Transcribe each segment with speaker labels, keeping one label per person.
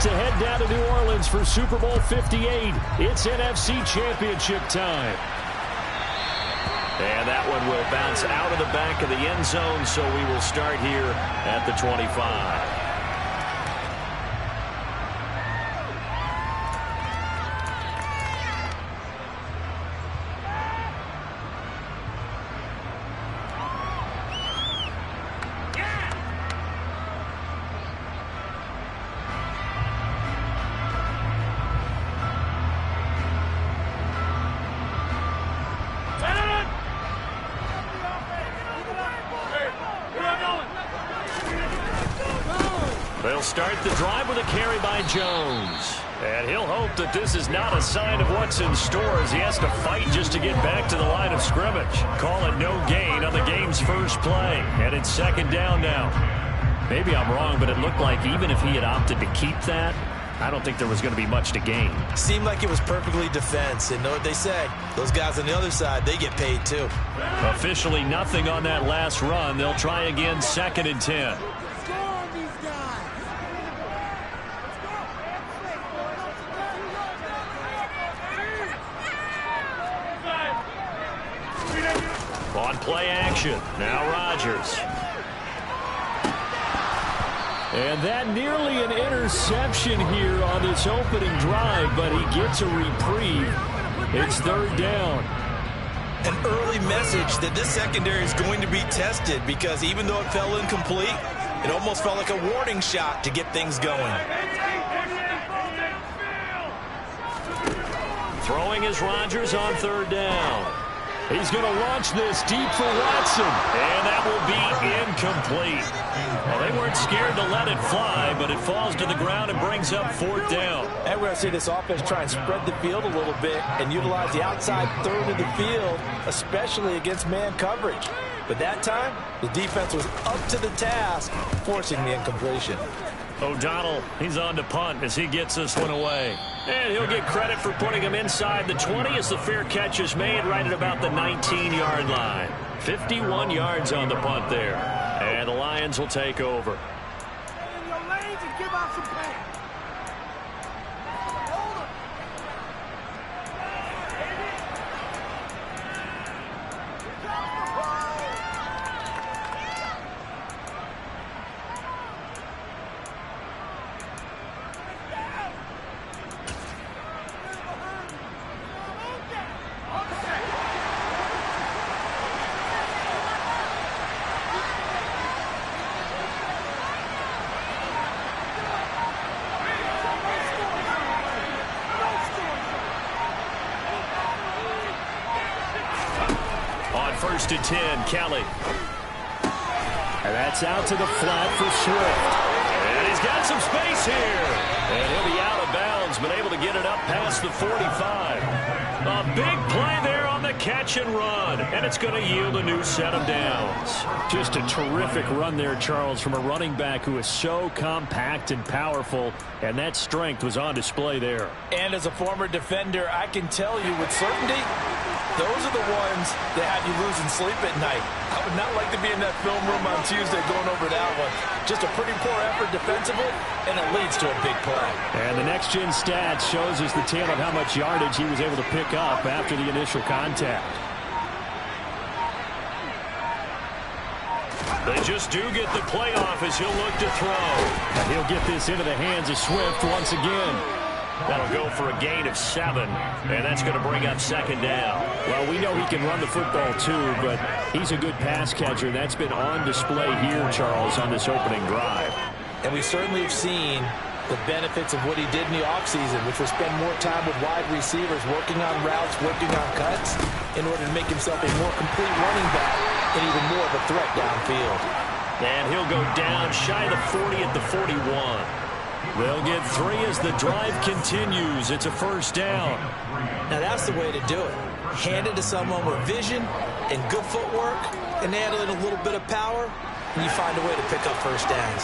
Speaker 1: to head down to New Orleans for Super Bowl 58. It's NFC Championship time.
Speaker 2: And that one will bounce out of the back of the end zone, so we will start here at the 25. They'll start the drive with a carry by Jones. And he'll hope that this is not a sign of what's in store as he has to fight just to get back to the line of scrimmage. Call it no gain on the game's first play. And it's second down now. Maybe I'm wrong, but it looked like even if he had opted to keep that, I don't think there was going to be much to gain.
Speaker 3: Seemed like it was perfectly defense. And know what they say? Those guys on the other side, they get paid too.
Speaker 1: Officially nothing on that last run. They'll try again, 2nd and 10. On play action, now Rodgers. And that nearly an interception here on this opening drive, but he gets a reprieve. It's 3rd down.
Speaker 3: An early message that this secondary is going to be tested because even though it fell incomplete, it almost felt like a warning shot to get things going.
Speaker 1: Throwing is Rodgers on 3rd down. He's going to launch this deep for Watson. And that will be incomplete. Well, they weren't scared to let it fly, but it falls to the ground and brings up 4th down.
Speaker 4: And we're going to see this offense try and spread the field a little bit and utilize the outside third of the field, especially against man coverage. But that time, the defense was up to the task, forcing the incompletion.
Speaker 1: O'Donnell, he's on to punt as he gets this one away. And he'll get credit for putting him inside the 20 as the fair catch is made right at about the 19-yard line. 51 yards on the punt there. And the Lions will take over. First and 10, Kelly. And that's out to the flat for Swift. And he's got some space here. And he'll be out of bounds, but able to get it up past the 45. A big play there on the catch and run. And it's going to yield a new set of downs. Just a terrific run there, Charles, from a running back who is so compact and powerful. And that strength was on display there.
Speaker 4: And as a former defender, I can tell you with certainty, those are the ones that have you losing sleep at night. I would not like to be in that film room on Tuesday going over that one. Just a pretty poor effort defensively, and it leads to a big play.
Speaker 1: And the next-gen stats shows us the tale of how much yardage he was able to pick up after the initial contact. They just do get the play off as he'll look to throw. And he'll get this into the hands of Swift once again. That'll go for a gain of 7, and that's going to bring up 2nd down. Well, we know he can run the football too, but he's a good pass catcher. That's been on display here, Charles, on this opening drive.
Speaker 4: And we certainly have seen the benefits of what he did in the offseason, which was spend more time with wide receivers, working on routes, working on cuts, in order to make himself a more complete running back and even more of a threat downfield.
Speaker 1: And he'll go down shy of the 40 at the 41. They'll get 3 as the drive continues. It's a 1st down.
Speaker 4: Now that's the way to do it. Hand it to someone with vision and good footwork and add in a little bit of power, and you find a way to pick up 1st downs.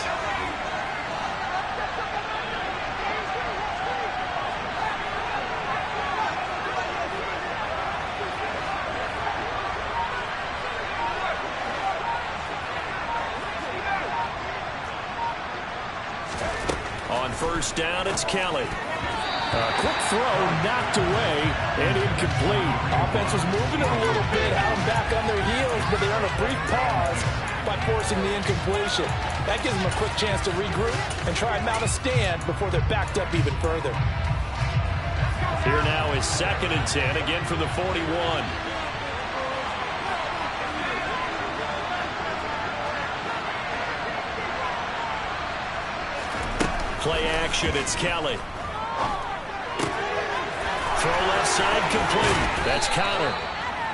Speaker 1: On first down, it's Kelly.
Speaker 2: A quick throw knocked away and incomplete.
Speaker 4: Offense was moving it a little bit, had them back on their heels, but they earned a brief pause by forcing the incompletion. That gives them a quick chance to regroup and try and mount a stand before they're backed up even further.
Speaker 1: Here now is 2nd and 10, again from the 41. Play action, it's Kelly. Throw left side complete. That's Connor.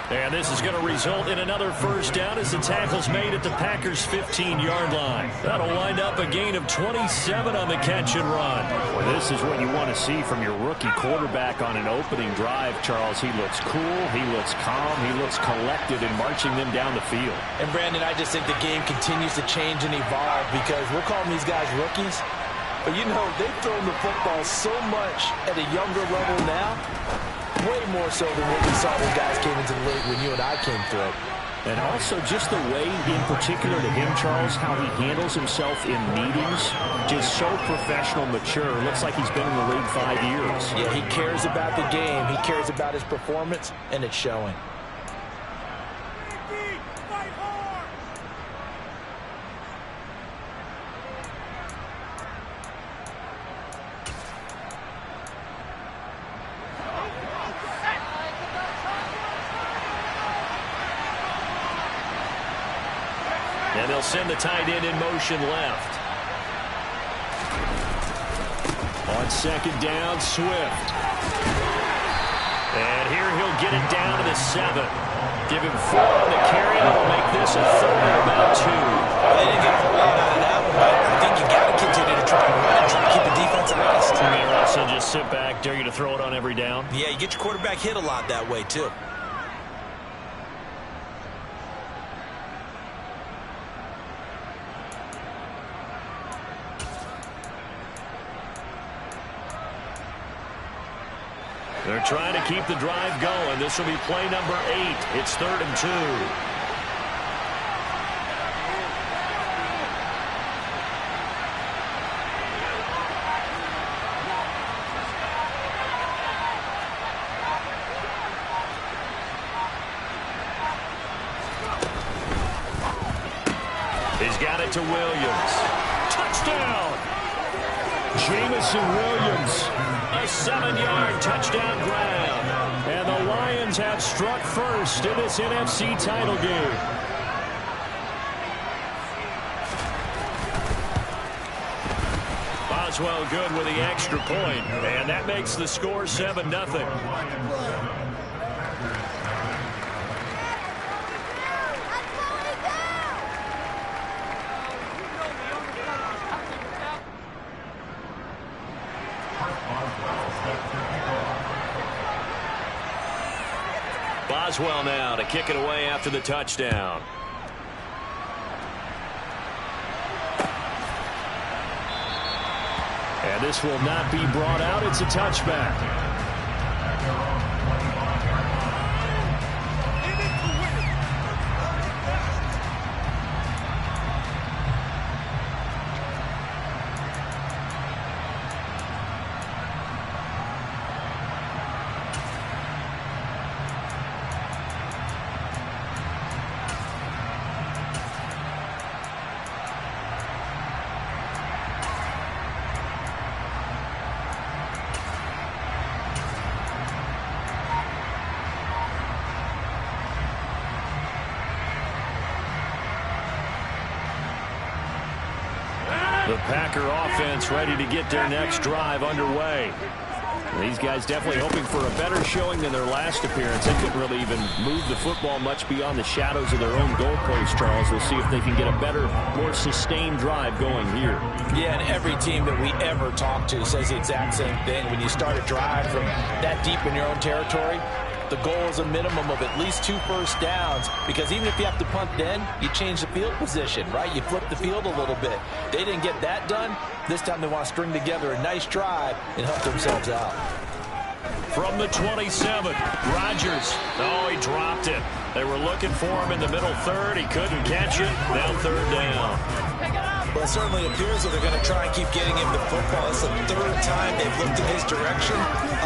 Speaker 1: And this is going to result in another first down as the tackle's made at the Packers' 15-yard line. That'll wind up a gain of 27 on the catch and run.
Speaker 2: Well, this is what you want to see from your rookie quarterback on an opening drive, Charles. He looks cool, he looks calm, he looks collected in marching them down the field.
Speaker 4: And, Brandon, I just think the game continues to change and evolve because we're calling these guys rookies. But, you know, they've thrown the football so much at a younger level now, way more so than what we saw when guys came into the league when you and I came through.
Speaker 2: And also just the way, in particular to him, Charles, how he handles himself in meetings, just so professional, mature. Looks like he's been in the league 5 years.
Speaker 4: Yeah, he cares about the game. He cares about his performance, and it's showing.
Speaker 1: And they'll send the tight end in motion left. On 2nd down, Swift. And here he'll get it down to the 7. Give him 4 on the carry. That'll make this a 3rd and about 2.
Speaker 3: Well, they didn't get a whole lot out of that one, but I think you got to continue to try and run and try to keep the defense honest.
Speaker 1: Or also just sit back, dare you to throw it on every down.
Speaker 3: Yeah, you get your quarterback hit a lot that way, too.
Speaker 1: They're trying to keep the drive going. This will be play number 8. It's 3rd and 2. He's got it to Williams. Touchdown!
Speaker 2: Jamison Williams.
Speaker 1: A 7-yard touchdown grab.
Speaker 2: And the Lions have struck first in this NFC title game.
Speaker 1: Boswell good with the extra point. And that makes the score 7-0. Boswell now to kick it away after the touchdown.
Speaker 2: And this will not be brought out. It's a touchback.
Speaker 1: The Packer offense ready to get their next drive underway.
Speaker 2: These guys definitely hoping for a better showing than their last appearance. They couldn't really even move the football much beyond the shadows of their own goalpost, Charles. We'll see if they can get a better, more sustained drive going here.
Speaker 4: Yeah, and every team that we ever talk to says the exact same thing. When you start a drive from that deep in your own territory, the goal is a minimum of at least 2 first downs, because even if you have to punt then, you change the field position, right? You flip the field a little bit. They didn't get that done. This time they want to string together a nice drive and help themselves out.
Speaker 2: From the 27, Rodgers. Oh, he dropped it. They were looking for him in the middle third. He couldn't catch it. Now third down.
Speaker 3: Well, it certainly appears that they're going to try and keep getting him the football. It's the third time they've looked in his direction.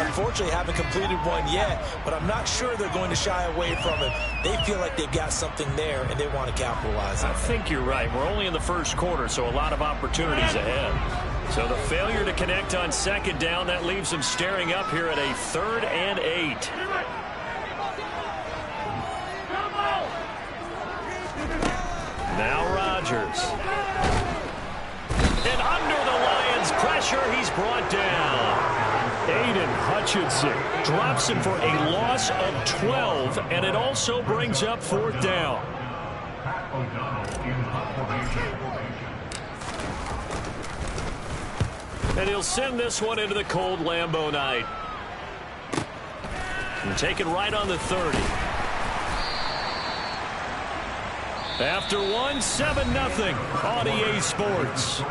Speaker 3: Unfortunately, haven't completed one yet, but I'm not sure they're going to shy away from him. They feel like they've got something there, and they want to capitalize on it.
Speaker 2: I think you're right. We're only in the first quarter, so a lot of opportunities ahead. So the failure to connect on second down, that leaves them staring up here at a 3rd and 8. Now Rodgers. And under the Lions' pressure, he's brought down. Aiden Hutchinson drops him for a loss of 12, and it also brings up 4th down. And he'll send this one into the cold Lambeau night. And take it right on the 30. After one, 7-0 on EA Sports.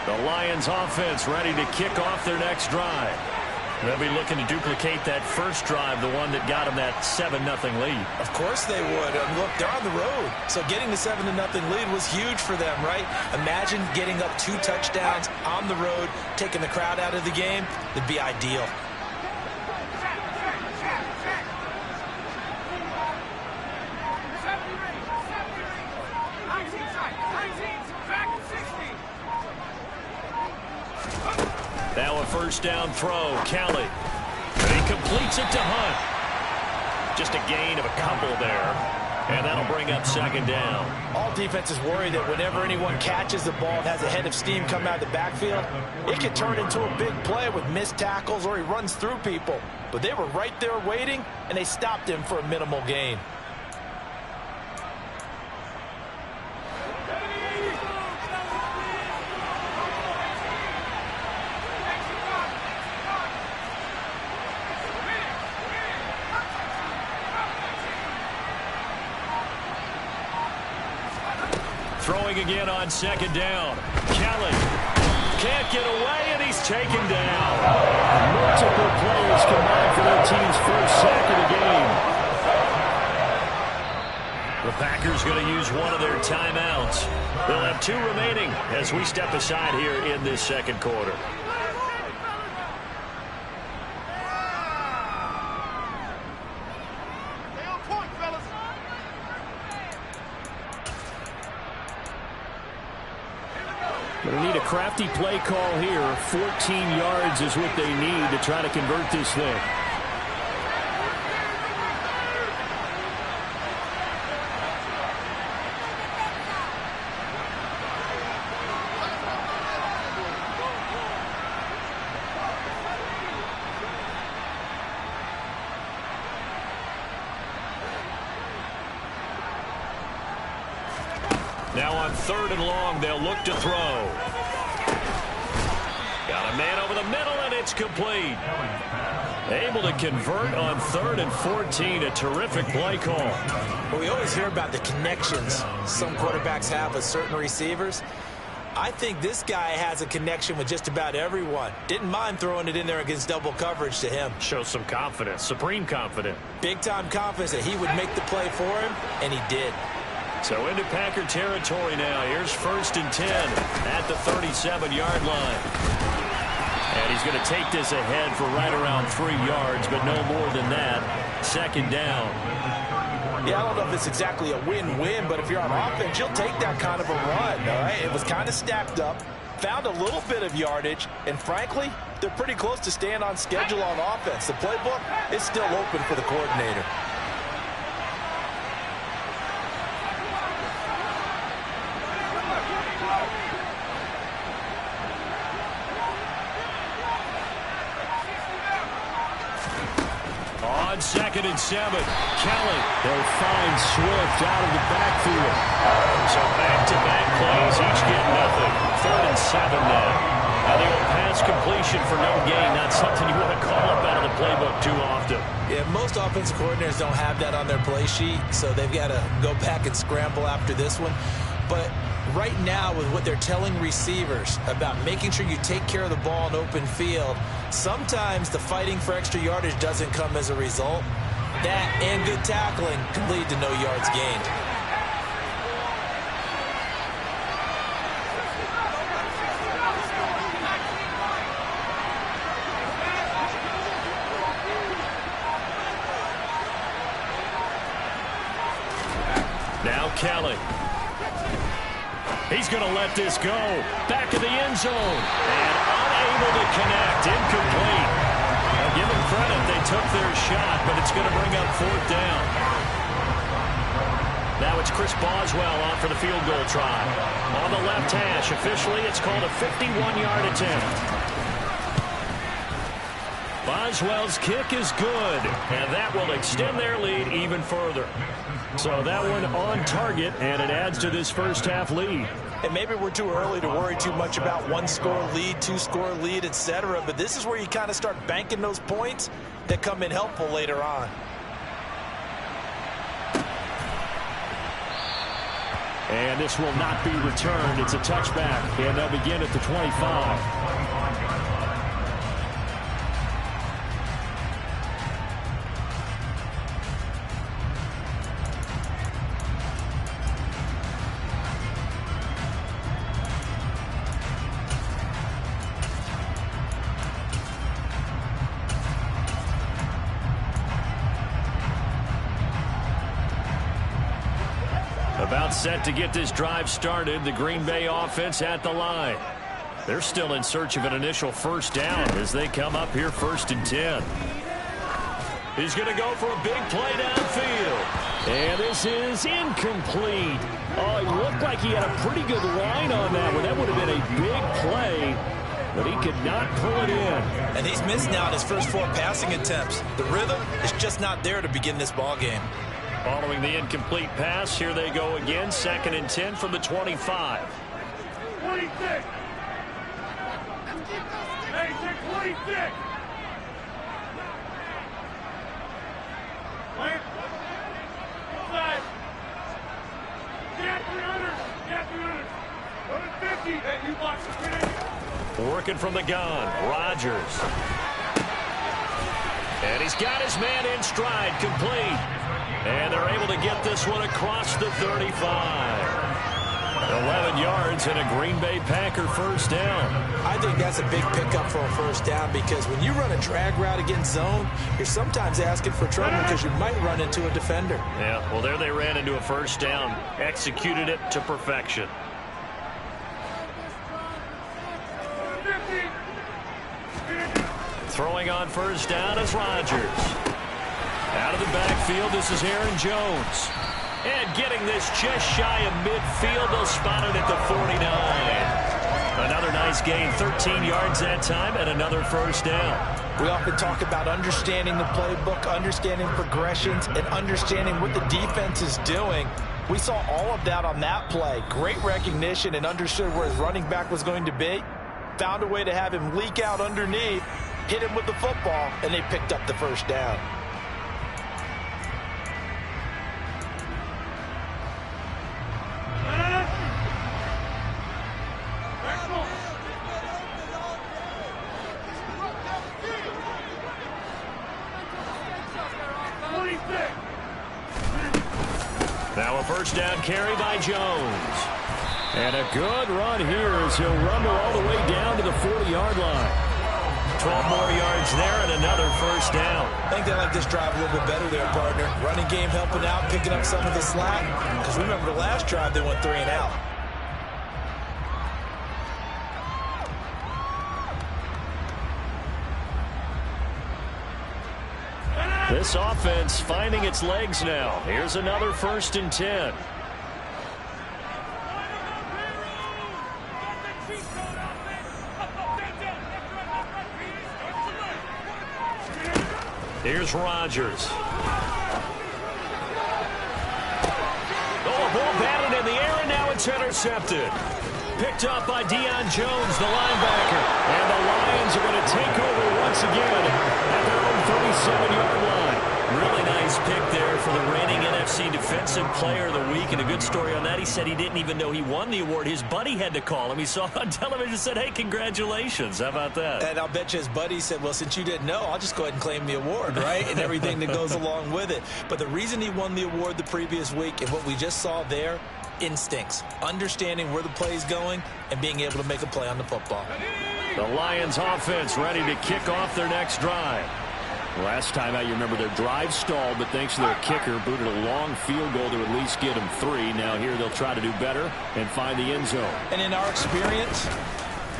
Speaker 2: The Lions offense ready to kick off their next drive. They'll be looking to duplicate that first drive, the one that got them that 7-0 lead.
Speaker 3: Of course they would. Look, they're on the road. So getting the 7-0 lead was huge for them, right? Imagine getting up 2 touchdowns on the road, taking the crowd out of the game. It'd be ideal.
Speaker 2: Now a first down throw, Kelly. And he completes it to Hunt. Just a gain of a couple there. And that'll bring up 2nd down.
Speaker 4: All defenses worry that whenever anyone catches the ball and has a head of steam come out of the backfield, it can turn into a big play with missed tackles or he runs through people. But they were right there waiting, and they stopped him for a minimal gain.
Speaker 2: Throwing again on 2nd down. Kelly can't get away, and he's taken down. Multiple players combined for their team's first sack of the game. The Packers going to use one of their timeouts. They'll have 2 remaining as we step aside here in this second quarter. They need a crafty play call here. 14 yards is what they need to try to convert this thing. Now on 3rd and long, they'll look to throw. Got a man over the middle, and it's complete. Able to convert on 3rd and 14. A terrific play call.
Speaker 3: Well, we always hear about the connections some quarterbacks have with certain receivers. I think this guy has a connection with just about everyone. Didn't mind throwing it in there against double coverage to him.
Speaker 2: Shows some confidence, supreme confidence.
Speaker 3: Big-time confidence that he would make the play for him, and he did.
Speaker 2: So into Packer territory now. Here's 1st and 10 at the 37-yard line. And he's going to take this ahead for right around 3 yards, but no more than that. 2nd down.
Speaker 4: Yeah, I don't know if it's exactly a win-win, but if you're on offense, you'll take that kind of a run, all right? It was kind of stacked up, found a little bit of yardage, and frankly, they're pretty close to staying on schedule on offense. The playbook is still open for the coordinator.
Speaker 1: 2nd and 7. Kelly, they'll find Swift out of the backfield. So back-to-back plays, each get nothing. 3rd and 7 now. The old pass completion for no gain, not something you want to call up out of the playbook too often.
Speaker 3: Yeah, most offensive coordinators don't have that on their play sheet, so they've got to go back and scramble after this one. But right now, with what they're telling receivers about making sure you take care of the ball in open field, sometimes the fighting for extra yardage doesn't come as a result. That and good tackling can lead to no yards gained.
Speaker 1: Now Kelly. He's going to let this go. Back of the end zone. And unable to connect. Incomplete. I'll give them credit. They took their shot, but it's going to bring up 4th down. Now it's Chris Boswell on for the field goal try. On the left hash. Officially, it's called a 51-yard attempt. Boswell's kick is good, and that will extend their lead even further. So that one on target, and it adds to this first half lead.
Speaker 3: And maybe we're too early to worry too much about 1-score lead, 2-score lead, etc. But this is where you kind of start banking those points that come in helpful later on.
Speaker 1: And this will not be returned. It's a touchback, and they'll begin at the 25. About set to get this drive started. The Green Bay offense at the line. They're still in search of an initial first down as they come up here 1st and 10. He's going to go for a big play downfield. And this is incomplete. Oh, it looked like he had a pretty good line on that one. That would have been a big play, but he could not pull it in.
Speaker 3: And he's missed now his first 4 passing attempts. The rhythm is just not there to begin this ball game.
Speaker 1: Following the incomplete pass, here they go again. 2nd and 10 from the 25.
Speaker 2: 26. Hey, 26. Wait. Inside. Get 300. Get 300. Go to 50. Hey, you watch the
Speaker 1: Working from the gun, Rodgers. And he's got his man in stride, complete. And they're able to get this one across the 35. 11 yards and a Green Bay Packer first down.
Speaker 3: I think that's a big pickup for a first down because when you run a drag route against zone, you're sometimes asking for trouble because you might run into a defender.
Speaker 1: Yeah, well, there they ran into a first down. Executed it to perfection. Throwing on first down is Rodgers. Out of the backfield, this is Aaron Jones. And getting this just shy of midfield, they'll spot it at the 49. Another nice gain, 13 yards that time, and another first down.
Speaker 3: We often talk about understanding the playbook, understanding progressions, and understanding what the defense is doing. We saw all of that on that play. Great recognition and understood where his running back was going to be. Found a way to have him leak out underneath, hit him with the football, and they picked up the first down.
Speaker 1: Now a first down carry by Jones. And a good run here as he'll rumble all the way down to the 40-yard line. 12 more yards there and another first down.
Speaker 3: I think they like this drive a little bit better there, partner. Running game helping out, picking up some of the slack. Because remember the last drive they went 3 and out.
Speaker 1: This offense finding its legs now. Here's another 1st and 10. Here's Rodgers.
Speaker 2: It's intercepted. Picked up by Deion Jones, the linebacker. And the Lions are going to take over once again at their own 37-yard line. Really nice pick there for the reigning NFC Defensive Player of the Week. And a good story on that, he said he didn't even know he won the award. His buddy had to call him. He saw it on television and said, hey, congratulations. How about that?
Speaker 3: And I'll bet you his buddy said, well, since you didn't know, I'll just go ahead and claim the award, right? And everything that goes along with it. But the reason he won the award the previous week and what we just saw there, instincts, understanding where the play is going and being able to make a play on the football.
Speaker 2: The Lions offense ready to kick off their next drive.
Speaker 1: Last time out, you remember their drive stalled, but thanks to their kicker, booted a long field goal to at least get them 3. Now here they'll try to do better and find the end zone.
Speaker 3: And in our experience,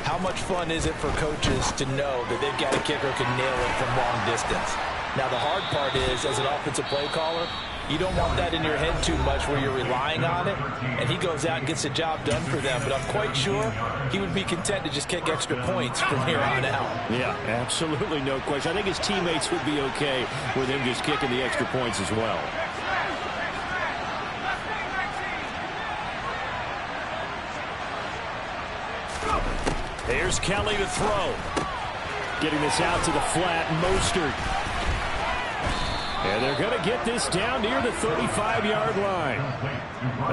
Speaker 3: how much fun is it for coaches to know that they've got a kicker who can nail it from long distance? Now the hard part is, as an offensive play caller, you don't want that in your head too much where you're relying on it, and he goes out and gets the job done for them. But I'm quite sure he would be content to just kick extra points from here on out.
Speaker 1: Yeah, absolutely no question. I think his teammates would be okay with him just kicking the extra points as well.
Speaker 2: Here's Kelly to throw.
Speaker 1: Getting this out to the flat, Mostert. And they're going to get this down near the 35-yard line.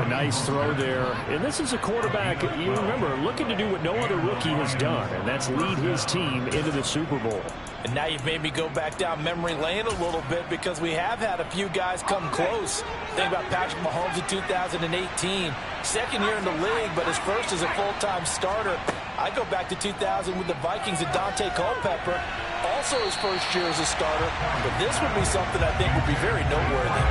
Speaker 1: A nice throw there. And this is a quarterback, you remember, looking to do what no other rookie has done, and that's lead his team into the Super Bowl.
Speaker 3: And now you've made me go back down memory lane a little bit because we have had a few guys come close. Think about Patrick Mahomes in 2018. Second year in the league, but his first as a full-time starter. I go back to 2000 with the Vikings and Dante Culpepper. Also his first year as a starter. But this would be something I think would be very noteworthy.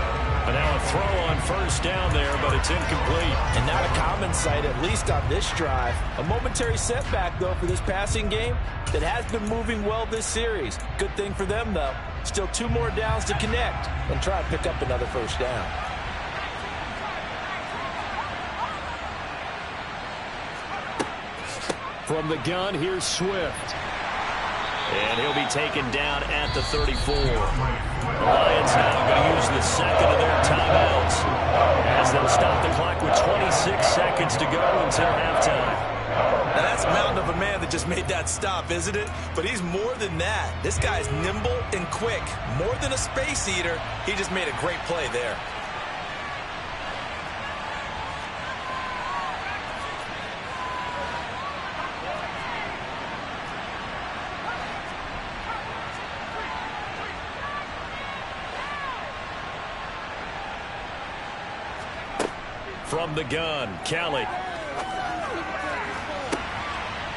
Speaker 2: And now a throw on first down there, but it's incomplete.
Speaker 3: And not a common sight, at least on this drive. A momentary setback, though, for this passing game that has been moving well this series. Good thing for them, though. Still 2 more downs to connect and try and pick up another first down.
Speaker 1: From the gun, here's Swift.
Speaker 2: And he'll be taken down at the 34. The Lions now going to use the second of their timeouts as they'll stop the clock with 26 seconds to go until halftime.
Speaker 3: Now that's a mountain of a man that just made that stop, isn't it? But he's more than that. This guy's nimble and quick. More than a space eater, he just made a great play there.
Speaker 2: From the gun, Kelly.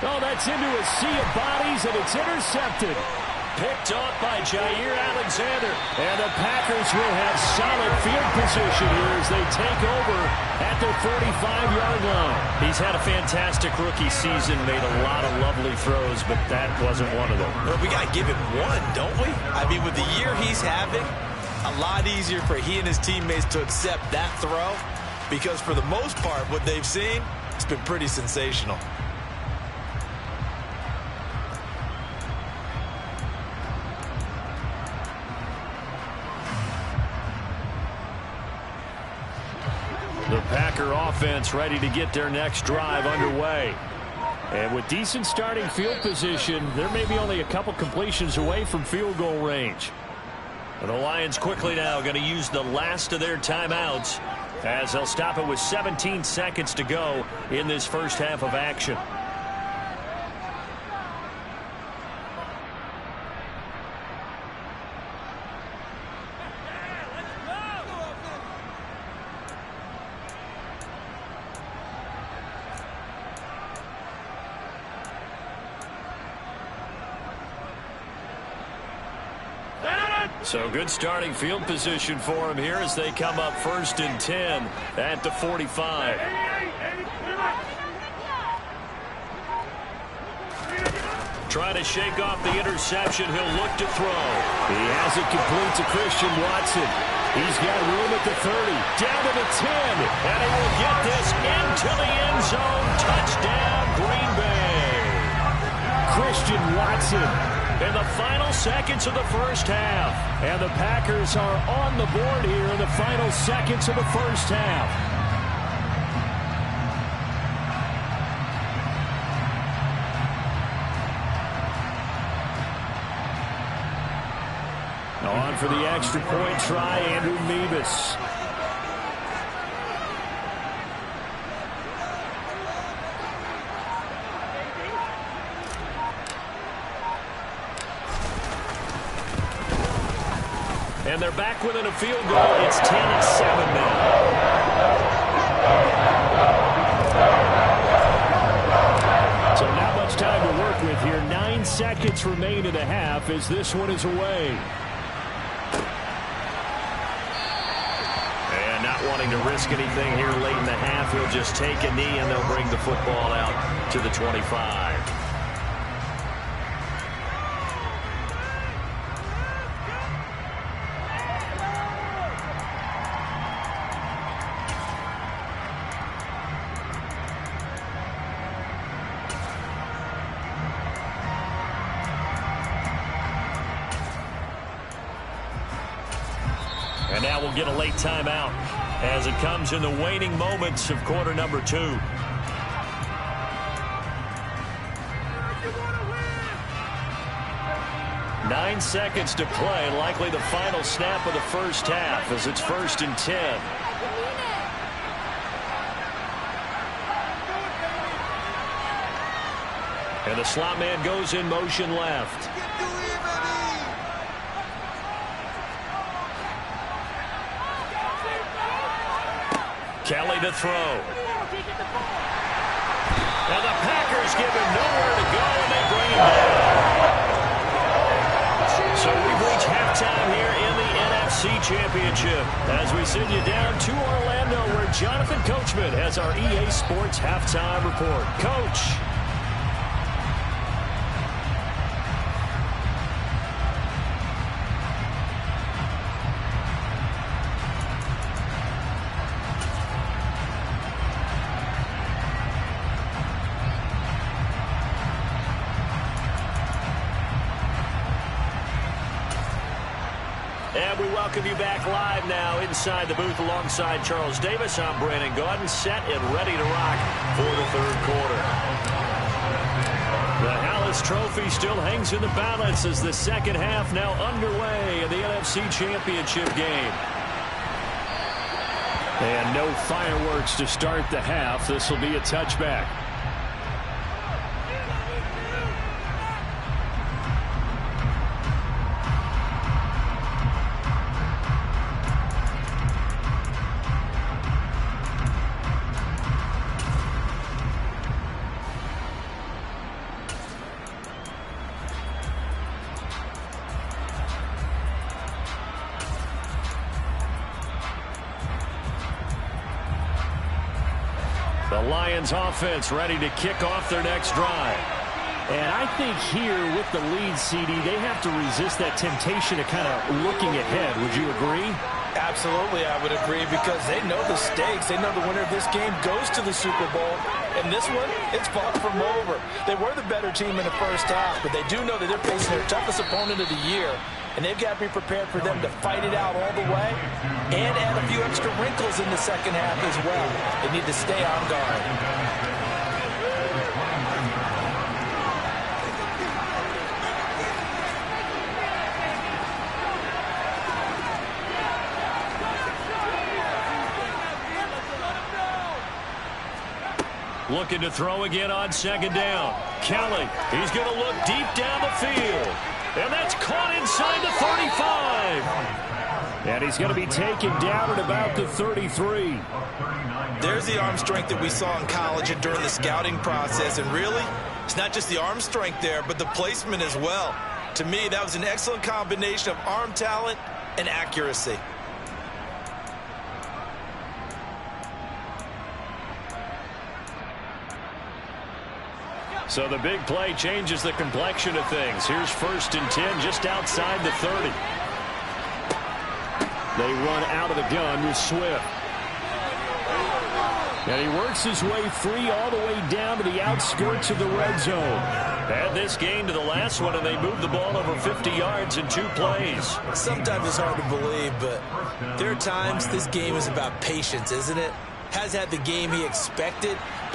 Speaker 1: Oh, that's into a sea of bodies, and it's intercepted.
Speaker 2: Picked up by Jair Alexander.
Speaker 1: And the Packers will have solid field position here as they take over at their 45-yard line.
Speaker 2: He's had a fantastic rookie season, made a lot of lovely throws, but that wasn't one of them.
Speaker 3: Well, we got to give him one, don't we? I mean, with the year he's having, a lot easier for he and his teammates to accept that throw. Because for the most part, what they've seen, it's been pretty sensational.
Speaker 2: The Packer offense ready to get their next drive underway.
Speaker 1: And with decent starting field position, there may be only a couple completions away from field goal range.
Speaker 2: And the Lions quickly now going to use the last of their timeouts as they'll stop it with 17 seconds to go in this first half of action. So good starting field position for him here as they come up 1st and 10 at the 45. Trying to shake off the interception. He'll look to throw.
Speaker 1: He has it complete to Christian Watson. He's got room at the 30, down to the 10.
Speaker 2: And he will get this into the end zone. Touchdown, Green Bay.
Speaker 1: Christian Watson
Speaker 2: in the final seconds of the first half.
Speaker 1: And the Packers are on the board here in the final seconds of the first half. in for the extra point try, Andrew Meebus. And they're back within a field goal. It's 10-7 now. So not much time to work with here. 9 seconds remain in the half as this one is away.
Speaker 2: And not wanting to risk anything here late in the half, he'll just take a knee and they'll bring the football out to the 25.
Speaker 1: And now we'll get a late timeout as it comes in the waning moments of quarter number 2. Nine seconds to play, likely the final snap of the first half as it's 1st and 10. And the slot man goes in motion left. Kelly to throw. And the Packers give him nowhere to go, and they bring him down. So we've reached halftime here in the NFC Championship as we send you down to Orlando where Jonathan Coachman has our EA Sports Halftime Report. Coach. And we welcome you back live now inside the booth alongside Charles Davis. I'm Brandon Gaudin, set and ready to rock for the third quarter. The Hallis Trophy still hangs in the balance as the second half now underway in the NFC Championship game. And no fireworks to start the half. This will be a touchback. The Lions offense ready to kick off their next drive. And I think here with the lead, CD, they have to resist that temptation of kind of looking ahead. Would you agree?
Speaker 4: Absolutely, I would agree, because they know the stakes. They know the winner of this game goes to the Super Bowl. And this one, it's far from over. They were the better team in the first half, but they do know that they're facing their toughest opponent of the year. And they've got to be prepared for them to fight it out all the way and add a few extra wrinkles in the second half as well. They need to stay on guard.
Speaker 1: Looking to throw again on second down. Kelly, he's going to look deep down the field. And that's caught inside the 35. And he's going to be taken down at about the 33.
Speaker 3: There's the arm strength that we saw in college and during the scouting process. And really, it's not just the arm strength there, but the placement as well. To me, that was an excellent combination of arm talent and accuracy.
Speaker 1: So the big play changes the complexion of things. Here's 1st and 10 just outside the 30. They run out of the gun with Swift. And he works his way free all the way down to the outskirts of the red zone. Add this game to the last one, and they move the ball over 50 yards in 2 plays.
Speaker 3: Sometimes it's hard to believe, but there are times this game is about patience, isn't it? Has had the game he expected,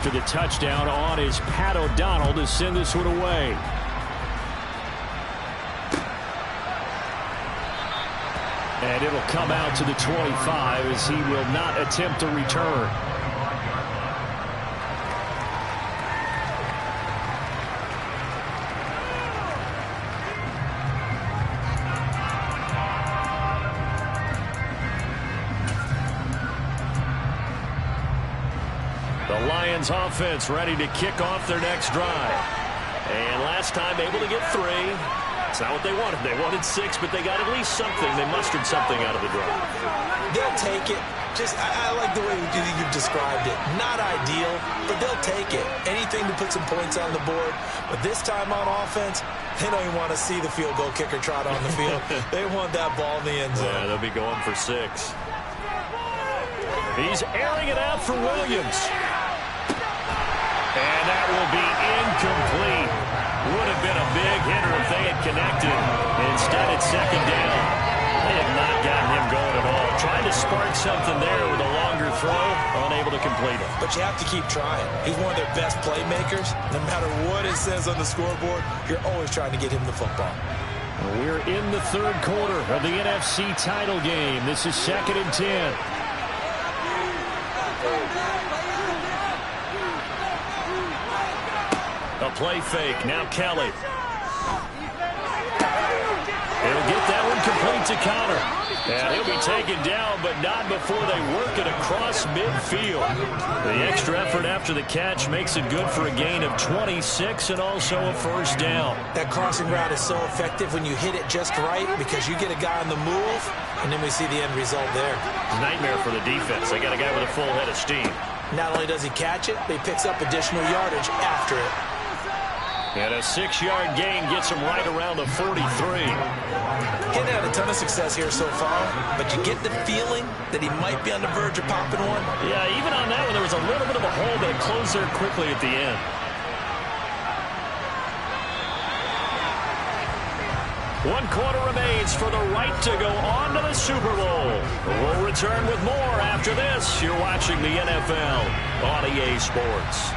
Speaker 2: after the touchdown on is Pat O'Donnell to send this one away. And it'll come out to the 25 as he will not attempt a return. The Lions offense ready to kick off their next drive. And last time able to get 3. It's not what they wanted. They wanted 6, but they got at least something. They mustered something out of the drive.
Speaker 3: They'll take it. I like the way you've described it. Not ideal, but they'll take it. Anything to put some points on the board. But this time on offense, they don't even want to see the field goal kicker trot on the field. They want that ball in the end zone.
Speaker 2: Yeah, they'll be going for 6. He's airing it out for Williams. And that will be incomplete. Would have been a big hitter if they had connected. Instead, it's second down. They have not gotten him going at all. Trying to spark something there with a longer throw, unable to complete it.
Speaker 3: But you have to keep trying. He's one of their best playmakers. No matter what it says on the scoreboard, you're always trying to get him the football.
Speaker 2: We're in the third quarter of the NFC title game. This is 2nd and 10. A play fake. Now Kelly. He'll get that one complete to Connor. And he'll be taken down, but not before they work it across midfield. The extra effort after the catch makes it good for a gain of 26 and also a first down.
Speaker 3: That crossing route is so effective when you hit it just right because you get a guy on the move, and then we see the end result there.
Speaker 2: Nightmare for the defense. They got a guy with a full head of steam.
Speaker 3: Not only does he catch it, but he picks up additional yardage after it.
Speaker 2: And a 6-yard gain gets him right around the 43.
Speaker 3: Getting had a ton of success here so far, but you get the feeling that he might be on the verge of popping one.
Speaker 2: Yeah, even on that one, there was a little bit of a hole, but it closed there quickly at the end. One quarter remains for the right to go on to the Super Bowl. We'll return with more after this. You're watching the NFL on EA Sports.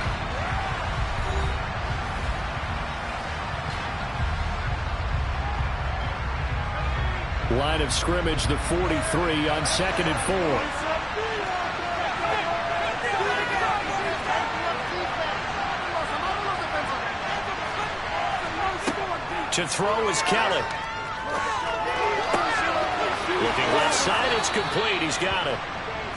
Speaker 2: Line of scrimmage, the 43 on 2nd and 4. To throw is Kelly. Looking left side, it's complete. He's got it.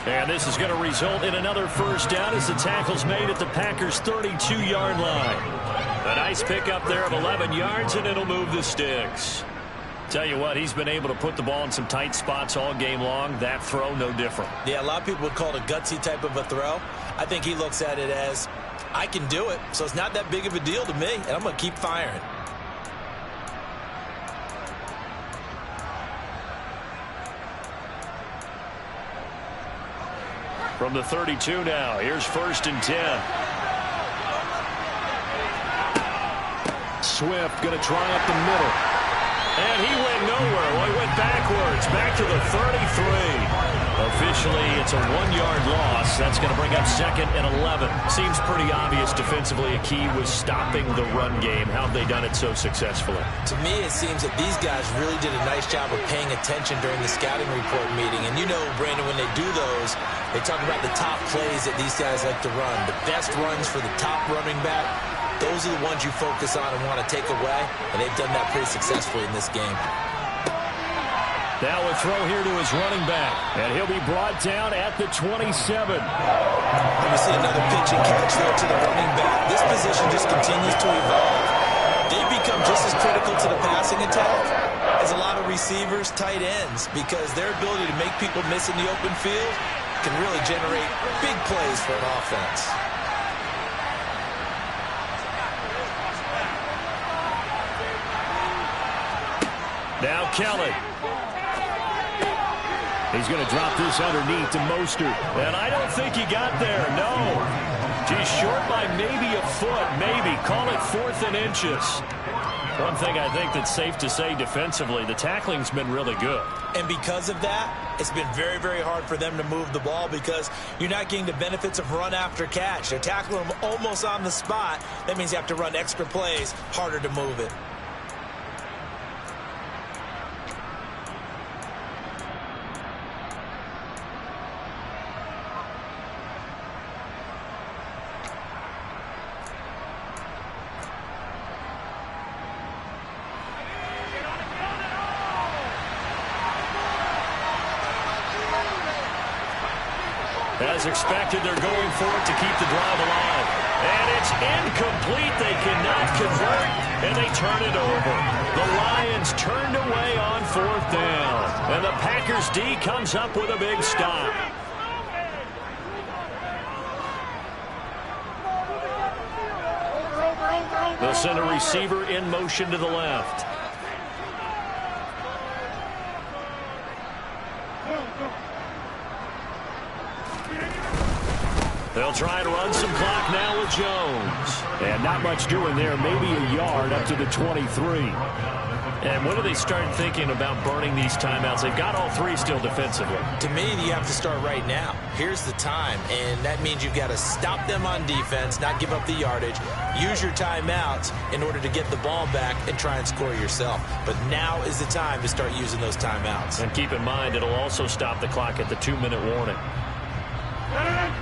Speaker 2: And this is going to result in another first down as the tackle's made at the Packers' 32-yard line. A nice pickup there of 11 yards, and it'll move the sticks. Tell you what, he's been able to put the ball in some tight spots all game long. That throw, no different.
Speaker 3: Yeah, a lot of people would call it a gutsy type of a throw. I think he looks at it as, I can do it, so it's not that big of a deal to me, and I'm going to keep firing.
Speaker 2: From the 32 now, here's 1st and 10. Swift going to try up the middle. And he went nowhere. Well, he went backwards, back to the 33. Officially, it's a 1-yard loss. That's going to bring up 2nd and 11. Seems pretty obvious defensively. A key was stopping the run game. How have they done it so successfully?
Speaker 3: To me, it seems that these guys really did a nice job of paying attention during the scouting report meeting. And you know, Brandon, when they do those, they talk about the top plays that these guys like to run. The best runs for the top running back. Those are the ones you focus on and want to take away, and they've done that pretty successfully in this game.
Speaker 2: Now a throw here to his running back, and he'll be brought down at the 27.
Speaker 3: And we see another pitch and catch there to the running back. This position just continues to evolve. They've become just as critical to the passing attack as a lot of receivers, tight ends, because their ability to make people miss in the open field can really generate big plays for an offense.
Speaker 2: Now Kelly. He's going to drop this underneath to Mostert. And I don't think he got there, no. He's short by maybe a foot, maybe. Call it 4th and inches. One thing I think that's safe to say defensively, the tackling's been really good.
Speaker 3: And because of that, it's been very, very hard for them to move the ball because you're not getting the benefits of run after catch. They're tackling them almost on the spot. That means you have to run extra plays, harder to move it.
Speaker 2: As expected, they're going for it to keep the drive alive. And it's incomplete. They cannot convert, and they turn it over. The Lions turned away on 4th down. And the Packers D comes up with a big stop. They'll send a receiver in motion to the left. They'll try to run some clock now with Jones.
Speaker 1: And not much doing there, maybe a yard up to the 23.
Speaker 2: And when do they start thinking about burning these timeouts? They've got all three still defensively.
Speaker 3: To me, you have to start right now. Here's the time, and that means you've got to stop them on defense, not give up the yardage, use your timeouts in order to get the ball back and try and score yourself. But now is the time to start using those timeouts.
Speaker 2: And keep in mind, it'll also stop the clock at the 2-minute warning.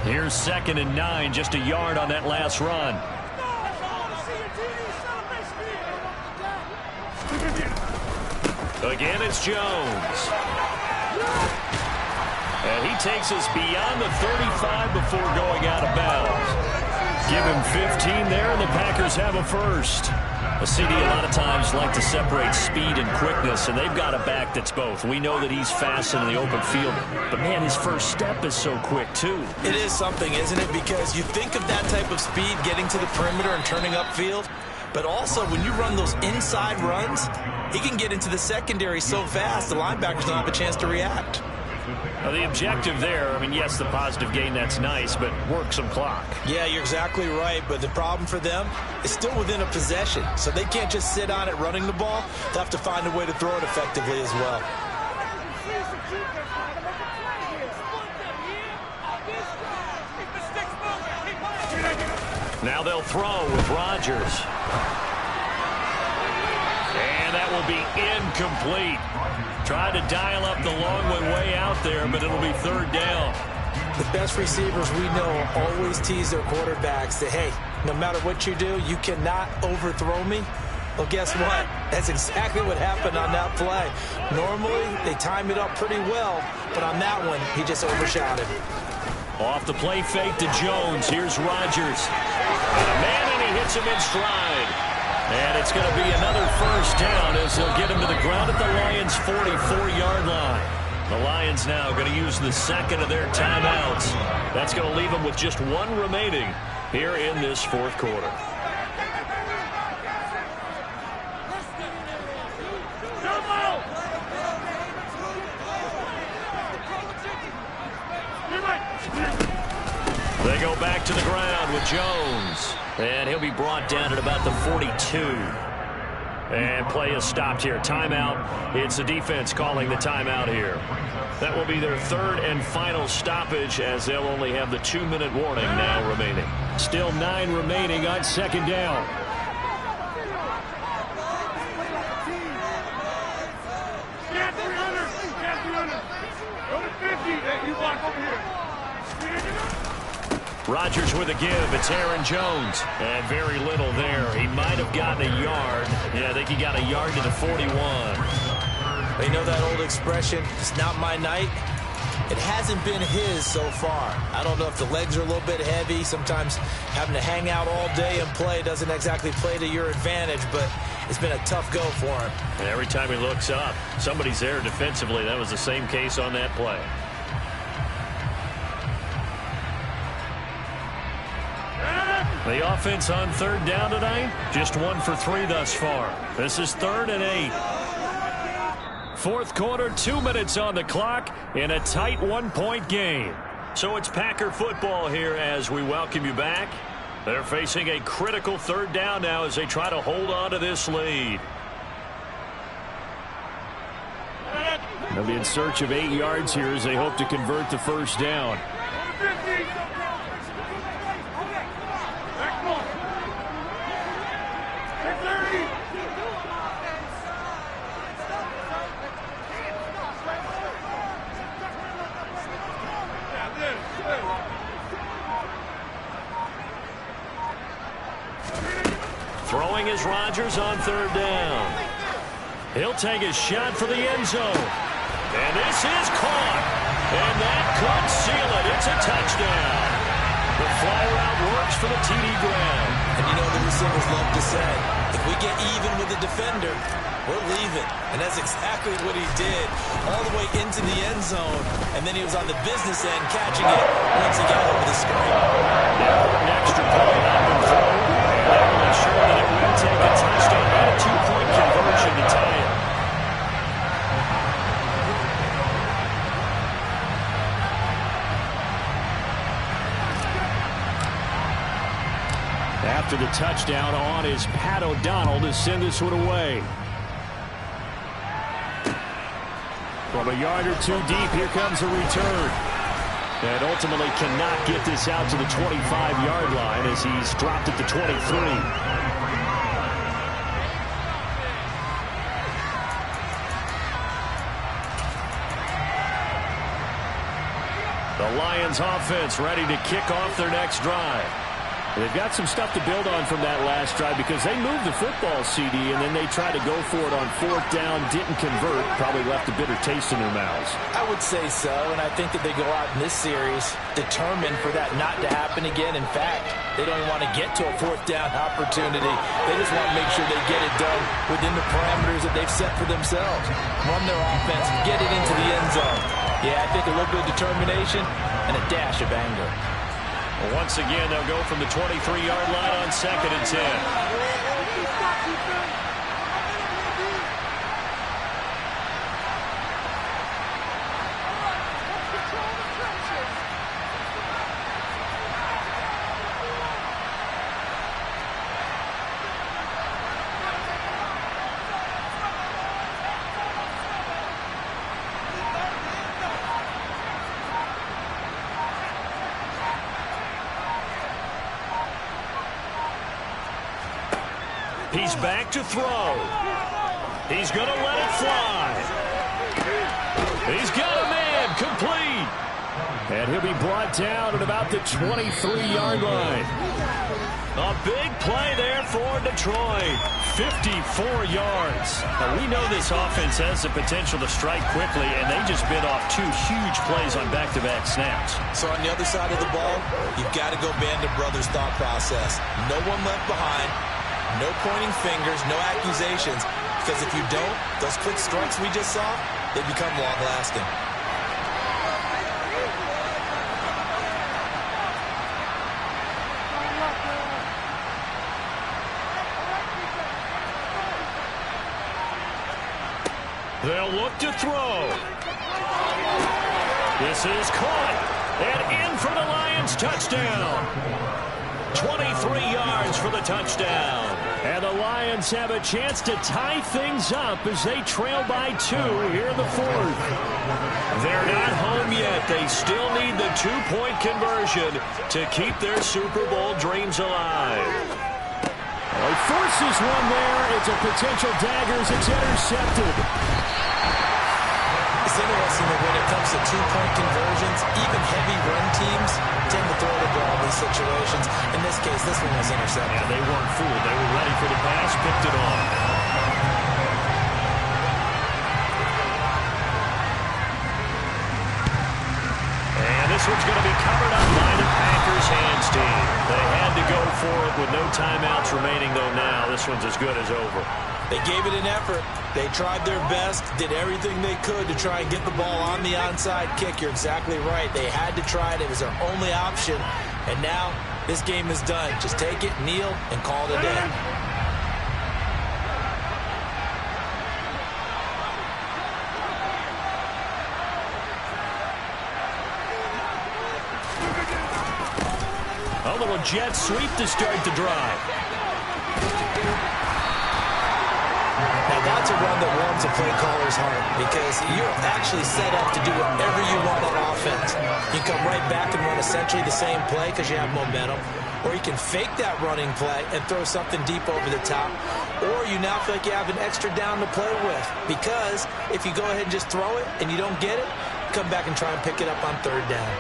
Speaker 2: Here's 2nd and 9, just a yard on that last run. Again, it's Jones. And he takes us beyond the 35 before going out of bounds. Give him 15 there, and the Packers have a first. A CD a lot of times like to separate speed and quickness, and they've got a back that's both. We know that he's fast in the open field, but, man, his first step is so quick, too.
Speaker 3: It is something, isn't it? Because you think of that type of speed getting to the perimeter and turning upfield, but also when you run those inside runs, he can get into the secondary so fast the linebackers don't have a chance to react.
Speaker 2: Well, the objective there, I mean, yes, the positive gain, that's nice, but work some clock.
Speaker 3: Yeah, you're exactly right, but the problem for them is still within a possession, so they can't just sit on it running the ball. They'll have to find a way to throw it effectively as well.
Speaker 2: Now they'll throw with Rodgers. And that will be incomplete. Try to dial up the long one way out there, but it'll be 3rd down.
Speaker 3: The best receivers we know always tease their quarterbacks, say, hey, no matter what you do, you cannot overthrow me. Well, guess what? That's exactly what happened on that play. Normally, they time it up pretty well, but on that one, he just overshot it.
Speaker 2: Off the play fake to Jones. Here's Rodgers. And a man, and he hits him in stride. And it's going to be another first down as they'll get him to the ground at the Lions' 44-yard line. The Lions now going to use the 2nd of their timeouts. That's going to leave them with just 1 remaining here in this 4th quarter. They go back to the ground with Jones. And he'll be brought down at about the 42. And play is stopped here. Timeout. It's the defense calling the timeout here. That will be their 3rd and final stoppage as they'll only have the 2-minute warning now remaining. Still 9 remaining on 2nd down. Rodgers with a give. It's Aaron Jones. And very little there. He might have gotten a yard. Yeah, I think he got a yard to the 41.
Speaker 3: You know that old expression, it's not my night? It hasn't been his so far. I don't know if the legs are a little bit heavy. Sometimes having to hang out all day and play doesn't exactly play to your advantage, but it's been a tough go for him.
Speaker 2: And every time he looks up, somebody's there defensively. That was the same case on that play. The offense on 3rd down tonight, just 1 for 3 thus far. This is 3rd and 8. 4th quarter, 2 minutes on the clock in a tight 1-point game. So it's Packer football here as we welcome you back. They're facing a critical third down now as they try to hold on to this lead.
Speaker 1: They'll be in search of 8 yards here as they hope to convert the first down.
Speaker 2: Throwing is Rodgers on third down. He'll take a shot for the end zone. And this is caught. And that could seal it. It's a touchdown. The fly route works for the TD ground.
Speaker 3: And you know the receivers love to say, if we get even with the defender, we're leaving. And that's exactly what he did. All the way into the end zone. And then he was on the business end catching it once he got over the screen.
Speaker 2: Now an extra point up and throw. And they will ensure that it will take a touchdown and a 2-point conversion to tie it.
Speaker 1: After the touchdown, on is Pat O'Donnell to send this one away. From a yard or two deep, here comes a return. And ultimately cannot get this out to the 25-yard line as he's dropped at the 23.
Speaker 2: The Lions offense ready to kick off their next drive.
Speaker 1: They've got some stuff to build on from that last drive because they moved the football, CD, and then they tried to go for it on fourth down, didn't convert, probably left a bitter taste in their mouths.
Speaker 4: I would say so, and I think that they go out in this series determined for that not to happen again. In fact, they don't even want to get to a fourth down opportunity. They just want to make sure they get it done within the parameters that they've set for themselves. Run their offense, get it into the end zone. Yeah, I think a little bit of determination and a dash of anger.
Speaker 2: Once again, they'll go from the 23-yard line on 2nd and 10. He's back to throw. He's going to let it fly. He's got a man complete.
Speaker 1: And he'll be brought down at about the 23-yard line.
Speaker 2: A big play there for Detroit. 54 yards. Now, we know this offense has the potential to strike quickly, and they just bit off 2 huge plays on back-to-back snaps.
Speaker 3: So on the other side of the ball, you've got to go Band of Brothers thought process. No one left behind. No pointing fingers, no accusations, because if you don't, those quick strikes we just saw, they become long-lasting.
Speaker 2: They'll look to throw. This is caught, and in for the Lions touchdown. 23 yards for the touchdown.
Speaker 1: And the Lions have a chance to tie things up as they trail by 2 here in the 4th.
Speaker 2: They're not home yet. They still need the 2-point conversion to keep their Super Bowl dreams alive.
Speaker 1: Well, he forces one there. It's a potential dagger as it's intercepted.
Speaker 3: It's interesting that when it comes to 2-point conversions, even heavy run teams tend to throw the ball in these situations. In this case, this one was intercepted.
Speaker 2: Yeah, they weren't fooled. They were ready for the pass, picked it off. And this one's going to be covered up by the Packers hands team. They had to go for it with no timeouts remaining, though now. This one's as good as over.
Speaker 3: They gave it an effort. They tried their best, did everything they could to try and get the ball on the onside kick. You're exactly right. They had to try it. It was their only option. And now this game is done. Just take it, kneel, and call it a day.
Speaker 1: A little jet sweep to start the drive.
Speaker 3: Now that's a run that warms a play caller's heart because you're actually set up to do whatever you want on offense. You come right back and run essentially the same play because you have momentum, or you can fake that running play and throw something deep over the top, or you now feel like you have an extra down to play with because if you go ahead and just throw it and you don't get it, come back and try and pick it up on third down.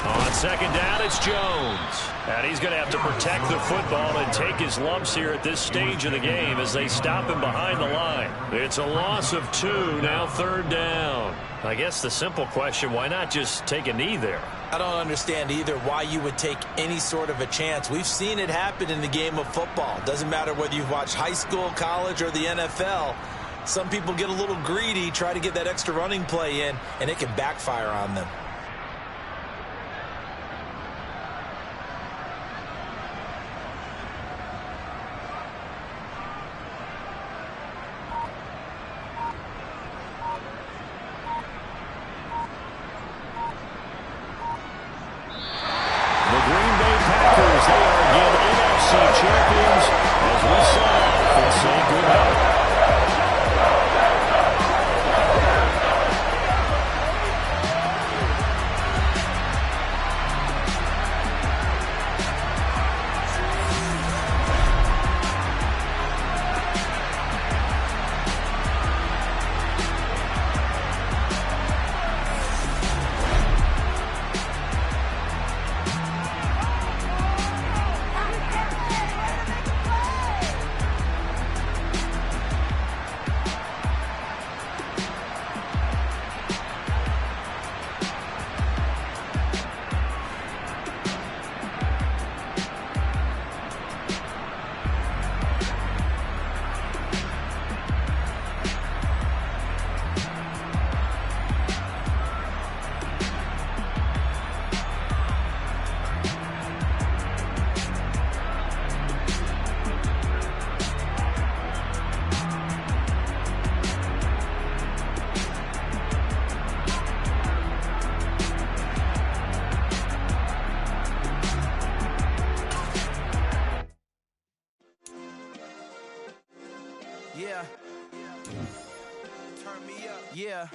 Speaker 1: On second down, it's Jones. And he's going to have to protect the football and take his lumps here at this stage of the game as they stop him behind the line. It's a loss of 2, now third down. I guess the simple question, why not just take a knee there?
Speaker 3: I don't understand either why you would take any sort of a chance. We've seen it happen in the game of football. Doesn't matter whether you've watched high school, college, or the NFL. Some people get a little greedy, try to get that extra running play in, and it can backfire on them.
Speaker 5: Yeah. Turn me up. Yeah.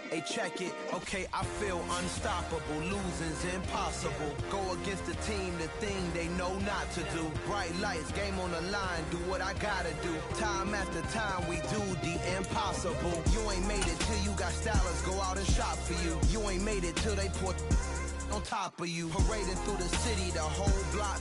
Speaker 5: Hey, check it. Okay, I feel unstoppable. Losing's impossible. Go against the team, the thing they know not to do. Bright lights, game on the line. Do what I gotta do. Time after time, we do the impossible. You ain't made it till you got stylists go out and shop for you. You ain't made it till they put on top of you. Parading through the city, the whole block